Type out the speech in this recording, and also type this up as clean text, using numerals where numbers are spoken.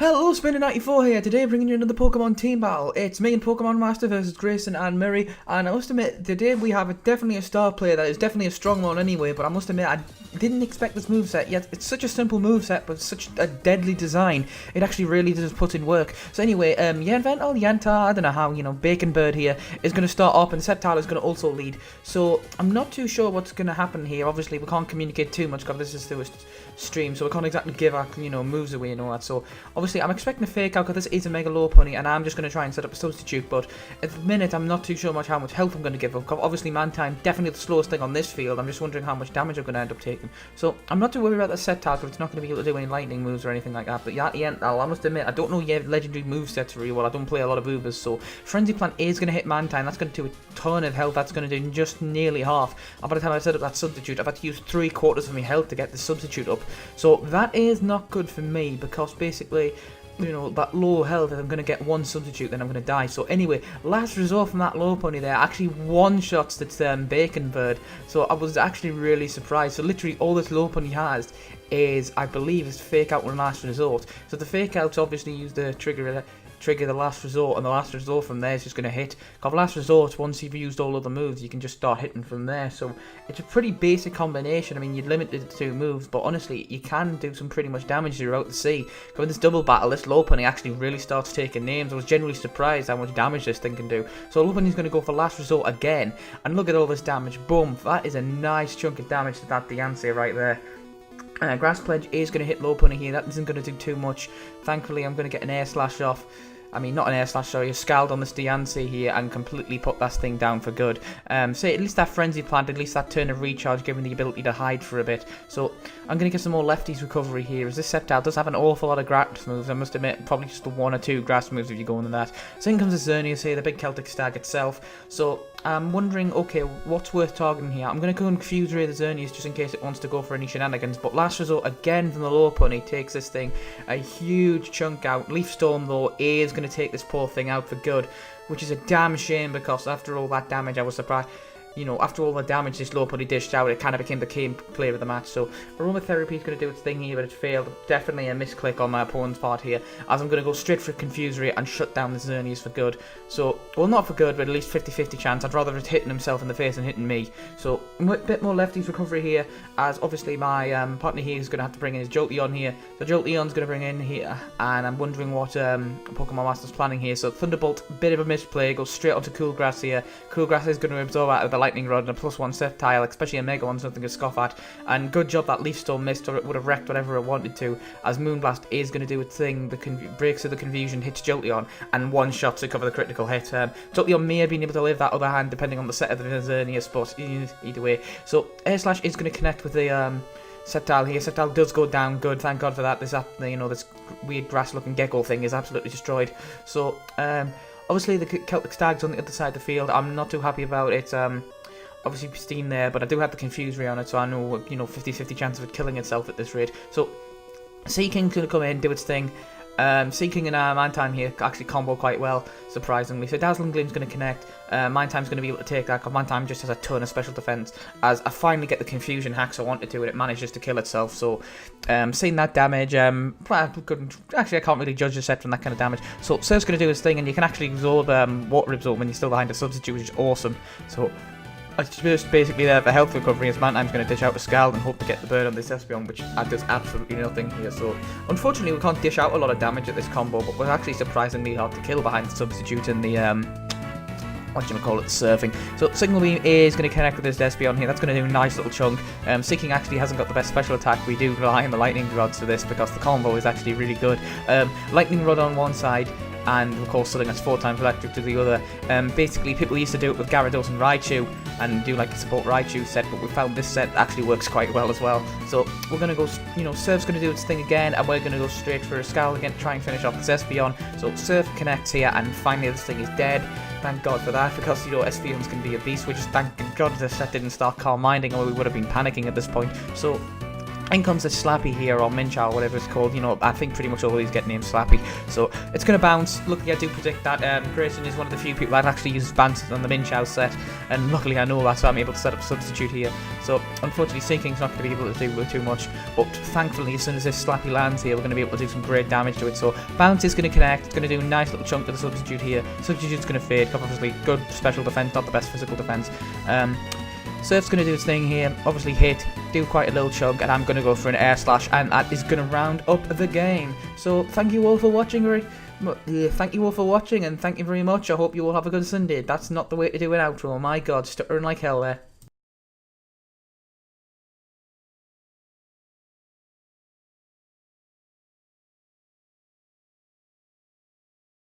Hello, Spinner94 here, today bringing you another Pokemon team battle. It's me and Pokemon Master versus Grayson and Murray, and I must admit, today we have definitely a star player that is definitely a strong one anyway, but I must admit, I didn't expect this moveset, yet it's such a simple moveset, but such a deadly design, it actually really does put in work. So anyway, Yanta, I don't know how, Bacon Bird here, is going to start up, and Sceptile is going to also lead. So, I'm not too sure what's going to happen here. Obviously, we can't communicate too much, because this is through a stream, so we can't exactly give our, moves away and all that, so obviously I'm expecting a fake out because this is a Mega Lopunny and I'm just going to try and set up a substitute, but at the minute I'm not too sure how much health I'm going to give up. Obviously Mantine, definitely the slowest thing on this field. I'm just wondering how much damage I'm going to end up taking. So I'm not too worried about the set target, it's not going to be able to do any lightning moves or anything like that, but yeah, I must admit, I don't know yet legendary movesets really well. I don't play a lot of Ubers, so Frenzy Plant is going to hit Mantine, that's going to do a ton of health, that's going to do just nearly half. And by the time I set up that substitute, I've had to use 3/4 of my health to get the substitute up. So that is not good for me, because basically, that low health, if I'm going to get one substitute, then I'm going to die. So anyway, last resort from that Lopunny there actually one-shots the Bacon Bird. So I was actually really surprised. So literally all this Lopunny has is, I believe, is fake out on last resort. So the fake outs obviously use the trigger the last resort, and the last resort from there is just going to hit. Because last resort, once you've used all other moves, you can just start hitting from there. So it's a pretty basic combination. I mean, you'd limit it to 2 moves, but honestly, you can do some pretty much damage throughout the sea. Because in this double battle, this Lopunny actually really starts taking names. I was genuinely surprised how much damage this thing can do. So Lopunny's going to go for last resort again, and look at all this damage. Boom, that is a nice chunk of damage to that Diancie right there. Grass Pledge is going to hit Lopunny here. That isn't going to do too much. Thankfully, I'm going to get an Air Slash off. I mean, not an Air Slash, sorry, a Scald on this Diancie here and completely put that thing down for good. So at least that Frenzy Plant, at least that turn of recharge, giving the ability to hide for a bit. So I'm going to get some more Lefties recovery here, as this Sceptile does have an awful lot of grass moves. I must admit, probably just the 1 or 2 grass moves if you go into that. So in comes the Xerneas here, the big Celtic Stag itself. So I'm wondering, okay, what's worth targeting here? I'm going to go and confuse Ray the Xerneas just in case it wants to go for any shenanigans. But last resort again from the Lopunny takes this thing a huge chunk out. Leaf Storm though is going to take this poor thing out for good, which is a damn shame, because after all that damage I was surprised. After all the damage this Lopunny dished out, it kind of became the key player of the match. So Aromatherapy is going to do its thing here, but it failed. Definitely a misclick on my opponent's part here, as I'm going to go straight for Confusory and shut down the Xerneas for good. So, well, not for good, but at least 50-50 chance. I'd rather it hitting himself in the face than hitting me. So, a bit more Lefties recovery here, as obviously my partner here is going to have to bring in his Jolteon here. So Jolteon's going to bring in here, and I'm wondering what Pokemon Master's planning here. So Thunderbolt, bit of a misplay, goes straight onto Cool Grass here. Cool Grass is going to absorb out of the Lightning Rod and a +1 Sceptile, especially a Mega One's nothing to scoff at. And good job that Leaf Storm missed, or it would have wrecked whatever it wanted to, as Moonblast is going to do its thing. The breaks of the confusion, hits Jolteon, and one shot to cover the critical hit. Jolteon may have been able to live that other hand depending on the set of the Xerneas, but either way. So Air Slash is going to connect with the Sceptile here. Sceptile does go down, good, thank God for that. This weird grass looking gecko thing is absolutely destroyed. So obviously the Celtic Stag's on the other side of the field. I'm not too happy about it. Obviously pristine there, but I do have the Confusory on it, so I know, 50-50 chance of it killing itself at this rate. So Seaking's going to come in, do its thing. Seaking and Mantime here actually combo quite well, surprisingly. So Dazzling Gleam's going to connect. Mantime's going to be able to take that, because Mantime just has a ton of special defense. As I finally get the Confusion hacks I wanted to, and it manages to kill itself. So, seeing that damage, actually I can't really judge the set from that kind of damage. So Surf's going to do his thing, and you can actually absorb Water Absorb when you're still behind a substitute, which is awesome. So it's just basically there for health recovery, as Mantime's going to dish out a Scald and hope to get the bird on this Espeon, which does absolutely nothing here. So unfortunately we can't dish out a lot of damage at this combo, but we're actually surprisingly hard to kill behind the substitute and the the surfing. So Signal Beam is going to connect with this Espeon here. That's going to do a nice little chunk. Seeking actually hasn't got the best special attack. We do rely on the Lightning Rods for this, because the combo is actually really good. Lightning Rod on one side, and of course something that's 4 times electric to the other. Basically people used to do it with Gyarados and Raichu, and do like a support Raichu set, but we found this set actually works quite well as well. So we're going to go, Surf's going to do its thing again, and we're going to go straight for a Scald again to try and finish off this Espeon. So Surf connects here, and finally this thing is dead. Thank God for that, because Espeons can be a beast. We just thank God this set didn't start Calm Minding, or we would have been panicking at this point. So In comes the Slappy here, or Minchow, whatever it's called. You know, I think pretty much all these get named Slappy. So it's going to bounce. Luckily, I do predict that. Grayson is one of the few people that actually uses bounce on the Minchow set. And luckily, I know that, so I'm able to set up Substitute here. So unfortunately, Sinking's not going to be able to do too much. But thankfully, as soon as this Slappy lands here, we're going to be able to do some great damage to it. So bounce is going to connect. It's going to do a nice little chunk to the Substitute here. Substitute's going to fade. Obviously, good special defense, not the best physical defense. Surf's going to do its thing here, obviously hit, do quite a little chunk, and I'm going to go for an air slash, and that is going to round up the game. So thank you all for watching, thank you all for watching, and thank you very much. I hope you all have a good Sunday. That's not the way to do an outro, my god, stuttering like hell there.